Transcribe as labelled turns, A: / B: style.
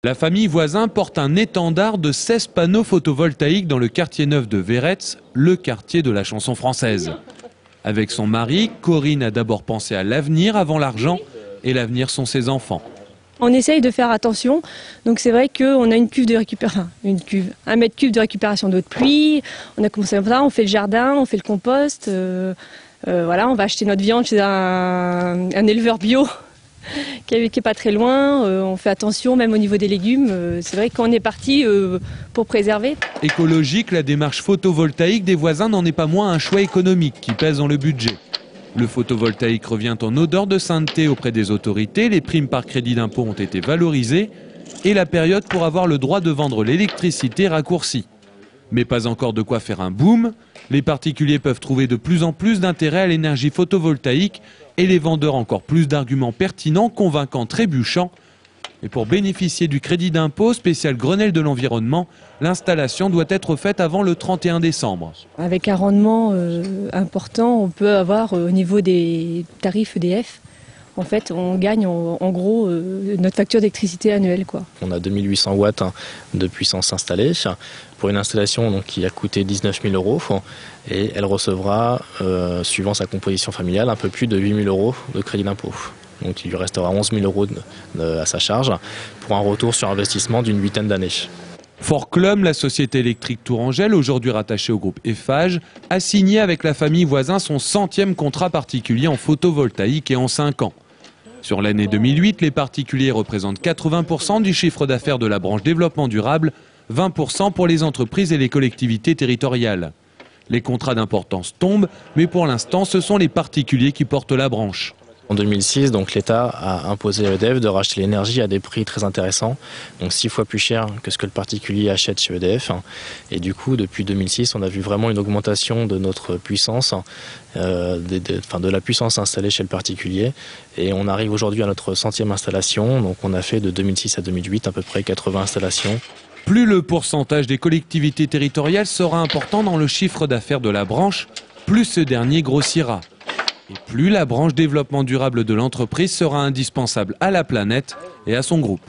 A: La famille Voisin porte un étendard de 16 panneaux photovoltaïques dans le quartier neuf de Véretz, le quartier de la chanson française. Avec son mari, Corinne a d'abord pensé à l'avenir avant l'argent, et l'avenir sont ses enfants.
B: On essaye de faire attention, donc c'est vrai qu'on a une cuve de récupération, un mètre cube de récupération d'eau de pluie. On a commencé comme ça, on fait le jardin, on fait le compost. Voilà, on va acheter notre viande chez un éleveur bio qui est pas très loin. On fait attention même au niveau des légumes. C'est vrai qu'on est parti pour préserver.
A: Écologique, la démarche photovoltaïque des voisins n'en est pas moins un choix économique qui pèse dans le budget. Le photovoltaïque revient en odeur de sainteté auprès des autorités, les primes par crédit d'impôt ont été valorisées et la période pour avoir le droit de vendre l'électricité raccourcie. Mais pas encore de quoi faire un boom. Les particuliers peuvent trouver de plus en plus d'intérêt à l'énergie photovoltaïque et les vendeurs encore plus d'arguments pertinents, convaincants, trébuchants. Et pour bénéficier du crédit d'impôt spécial Grenelle de l'environnement, l'installation doit être faite avant le 31 décembre.
B: Avec un rendement important, on peut avoir au niveau des tarifs EDF, en fait, on gagne en gros notre facture d'électricité annuelle, quoi.
C: On a 2800 watts de puissance installée pour une installation donc, qui a coûté 19 000 euros et elle recevra, suivant sa composition familiale, un peu plus de 8 000 euros de crédit d'impôt. Donc il lui restera 11 000 euros à sa charge pour un retour sur investissement d'une 8aine d'années.
A: Forclum, la société électrique Tourangelle, aujourd'hui rattachée au groupe Eiffage, a signé avec la famille Voisin son 100e contrat particulier en photovoltaïque et en 5 ans. Sur l'année 2008, les particuliers représentent 80% du chiffre d'affaires de la branche développement durable, 20% pour les entreprises et les collectivités territoriales. Les contrats d'importance tombent, mais pour l'instant, ce sont les particuliers qui portent la branche.
C: En 2006, donc l'État a imposé à EDF de racheter l'énergie à des prix très intéressants, donc 6 fois plus cher que ce que le particulier achète chez EDF. Et du coup, depuis 2006, on a vu vraiment une augmentation de notre puissance, de la puissance installée chez le particulier. Et on arrive aujourd'hui à notre 100e installation, donc on a fait de 2006 à 2008 à peu près 80 installations.
A: Plus le pourcentage des collectivités territoriales sera important dans le chiffre d'affaires de la branche, plus ce dernier grossira. Et plus la branche développement durable de l'entreprise sera indispensable à la planète et à son groupe.